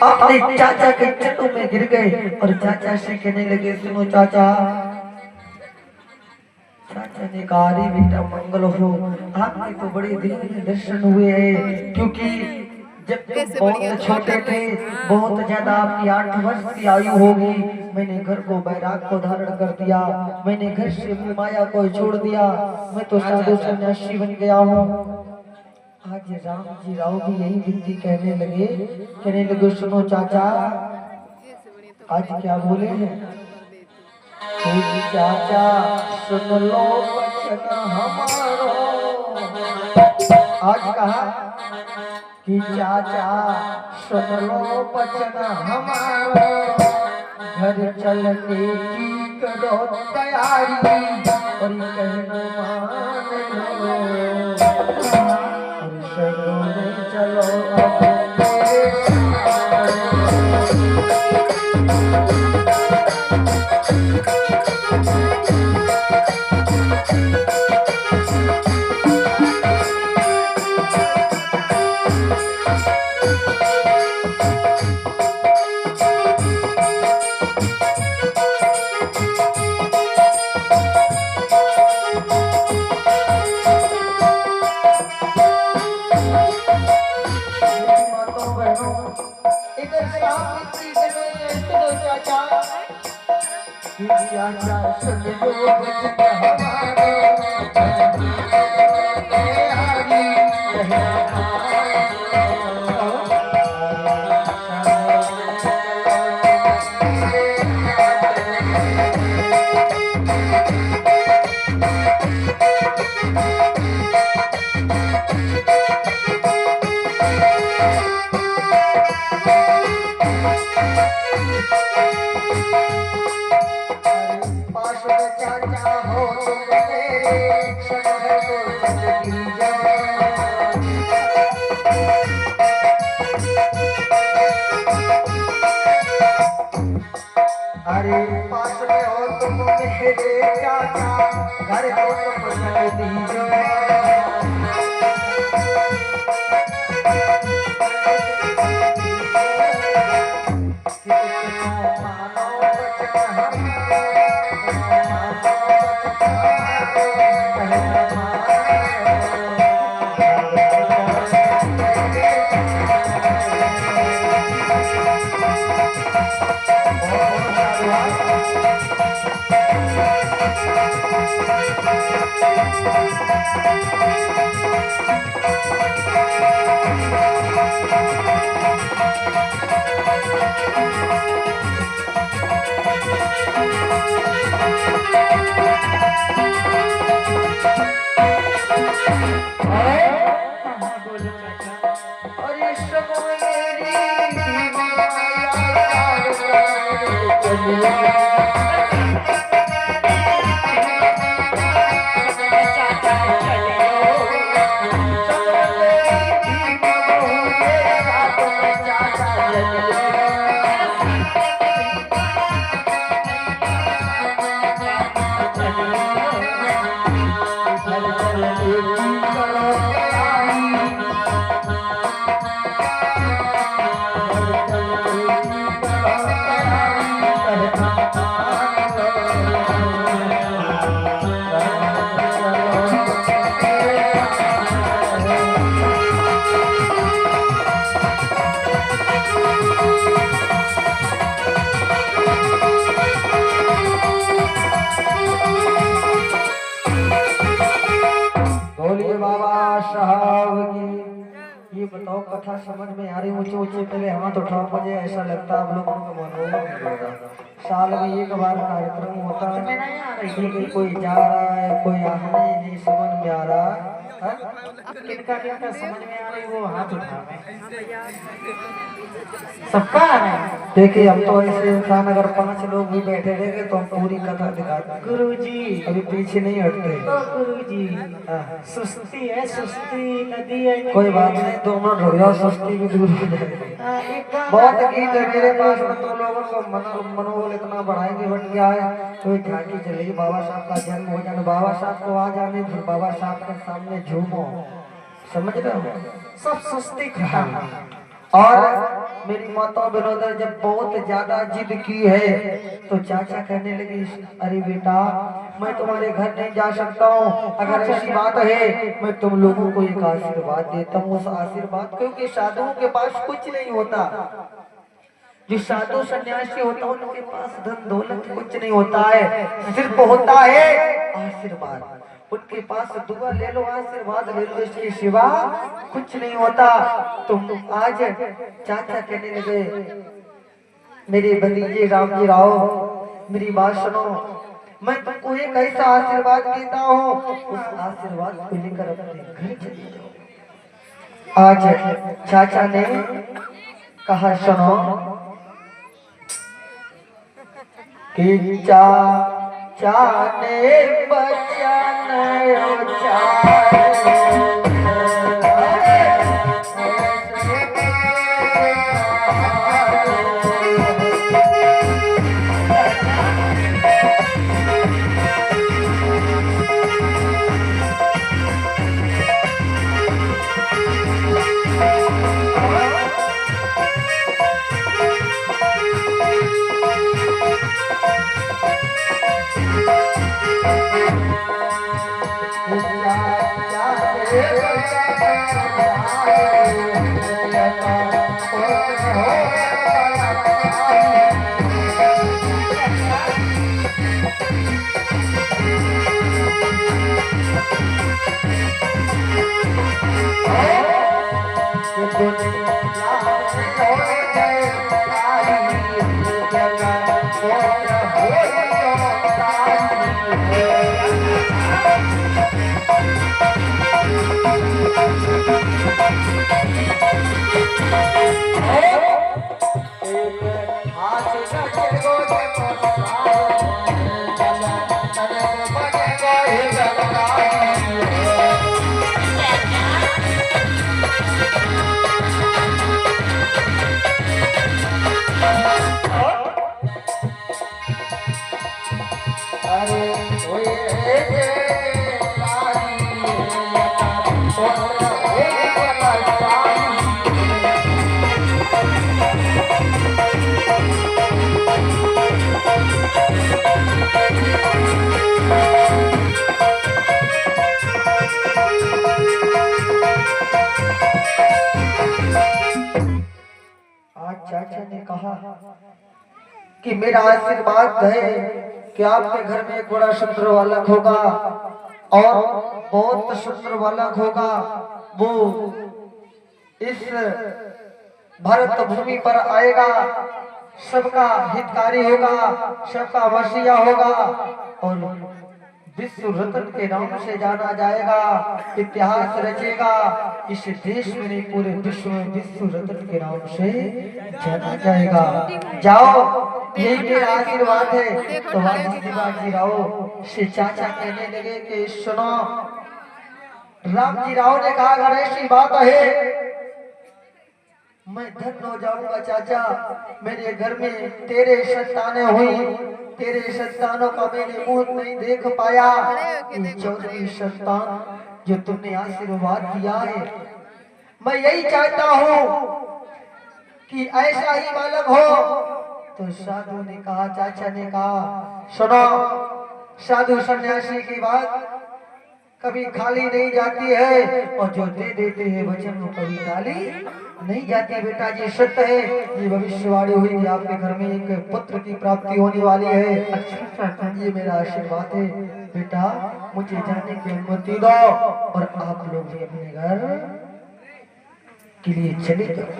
अपने चाचा के चरणों में गिर गए और चाचा से कहने लगे, सुनो चाचा। चाचा ने कहा, अरे बेटा मंगल हो, आपके तो बड़े दिन में दर्शन हुए हैं, क्योंकि जब बहुत छोटे थे, बहुत ज्यादा आपकी 8 वर्ष की आयु होगी, मैंने घर को बैराग को धारण कर दिया, मैंने घर से माया को छोड़ दिया, मैं तो साधु सन्यासी बन गया हूँ। आज राम जी राव भी यही विनती कहने लगे, सुनो चाचा। आज क्या बोले हैं? चाचा सुन लो वचन हमारो। आज कहा कि चाचा सुन लो वचन हमारो, घर चलने की करो तैयारी, और कहना मान लो, चलो कथा समझ में आ रही। ऊंचे ऊंचे पहले हाथ उठाओ, मुझे ऐसा लगता है आप लोगों को मनोरंजन साल में एक बार कार्यक्रम होता है, कोई जा रहा है कोई आ नहीं समझ में आ रहा है। किनका किनका समझ में आ रही वो हाथ उठावे, सबका देखिए। अब तो ऐसे इंसान अगर 5 लोग भी बैठे रहेंगे तो हम पूरी कथा दिखाते। गुरुजी अभी पीछे नहीं हटते। गुरुजी सुस्ती है, सुस्ती नदी है। कोई बात नहीं, 2 मिनट रुक जाओ, सुस्ती भी दूर हो जाएगी। बहुत गीत है मेरे पास में, तो लोगों को मनोबल इतना बढ़ाएंगे बट क्या है। कोई झांकी चलेगी, बाबा साहब का जन्म हो जाने, बाबा साहब को आ जाने, फिर बाबा साहब के सामने झूमो, समझ रहे हो। सब सुस्ती खत्म। और मेरी माता विनोद जब बहुत ज्यादा जिद की है तो चाचा कहने लगे अरे बेटा मैं तुम्हारे घर नहीं जा सकता हूँ, अगर ऐसी बात है मैं तुम लोगों को एक आशीर्वाद देता हूँ। उस आशीर्वाद क्योंकि साधुओं के पास कुछ नहीं होता, जो साधु सन्यासी होता है उनके पास धन दौलत कुछ नहीं होता है, सिर्फ होता है आशीर्वाद। उनके पास दुआ ले लो, आशीर्वाद ले लो, इसके सिवा कुछ नहीं होता। तुम आज चाचा कहने लगे मेरे भतीजे राम जी राव मेरी बात सुनो, मैं तुमको एक ऐसा आशीर्वाद देता हूँ, उस आशीर्वाद को लेकर अपने घर चले जाओ। आज चाचा ने कहा सुनो कि चाचा ने बचन उचारे चाचा ने कहा कि मेरा आशीर्वाद है कि आपके घर में एक बड़ा सुंदर बालक होगा और बहुत सुंदर बालक होगा, वो इस भारत भूमि पर आएगा, सबका हितकारी होगा, सबका वसीया होगा और विश्व रत्न के नाम से जाना जाएगा, इतिहास रचेगा। इस देश में नहीं पूरे विश्व में विश्व रत्न के नाम से जाना जाएगा। जाओ यही मेरा आशीर्वाद है। तो शिवाजी राव से चाचा कहने लगे कि सुनो, राम जी राव ने कहा अगर ऐसी बात है मैं धन्य हो जाऊंगा चाचा, मेरे घर में तेरे संतानें हुई, तेरे संतानों का मैंने मुंह नहीं देख पाया, 14वीं संतान जो तुमने आशीर्वाद दिया है, मैं यही चाहता हूँ कि ऐसा ही बालक हो। तो साधु ने कहा, चाचा ने कहा सुनो, साधु सन्यासी की बात कभी खाली नहीं जाती है और जो दे देते हैं वचन वो कभी खाली नहीं जाती। बेटा जी सत्य है, ये भविष्यवाणी हुई कि आपके घर में एक पुत्र की प्राप्ति होने वाली है। अच्छा, ये मेरा आशीर्वाद है बेटा, मुझे जाने की अनुमति दो और आप लोग भी अपने घर के लिए चले जाओ।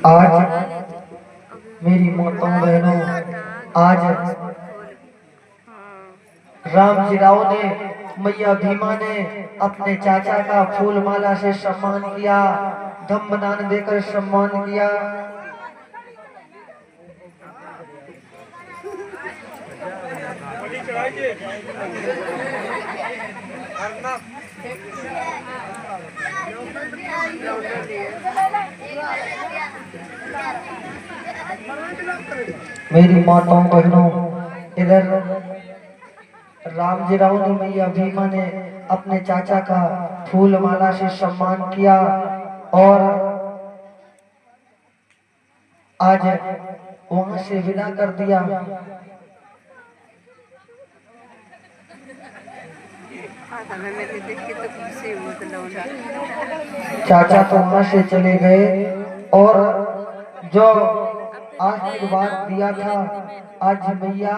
आज मेरी माताओं बहनों, आज राम जी राव ने, मैया भीमा ने अपने चाचा का फूल माला से सम्मान किया, धम्मदान देकर सम्मान किया। मेरी माताओं बहनों, इधर रामजी राव ने मैया भीमा ने अपने चाचा का फूल माला से सम्मान किया और आज वहां से विदा कर दिया। चाचा तो वहां से चले गए और जो आशीर्वाद दिया था आज मैया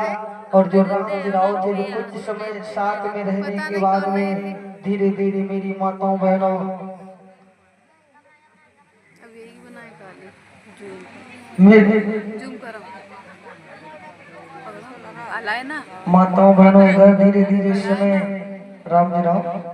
और जो रामजी राव थे वो कुछ समय साथ में रहने के बाद में धीरे धीरे मेरी माताओं बहनों माताओं बहनों इधर धीरे धीरे समय रामजी राव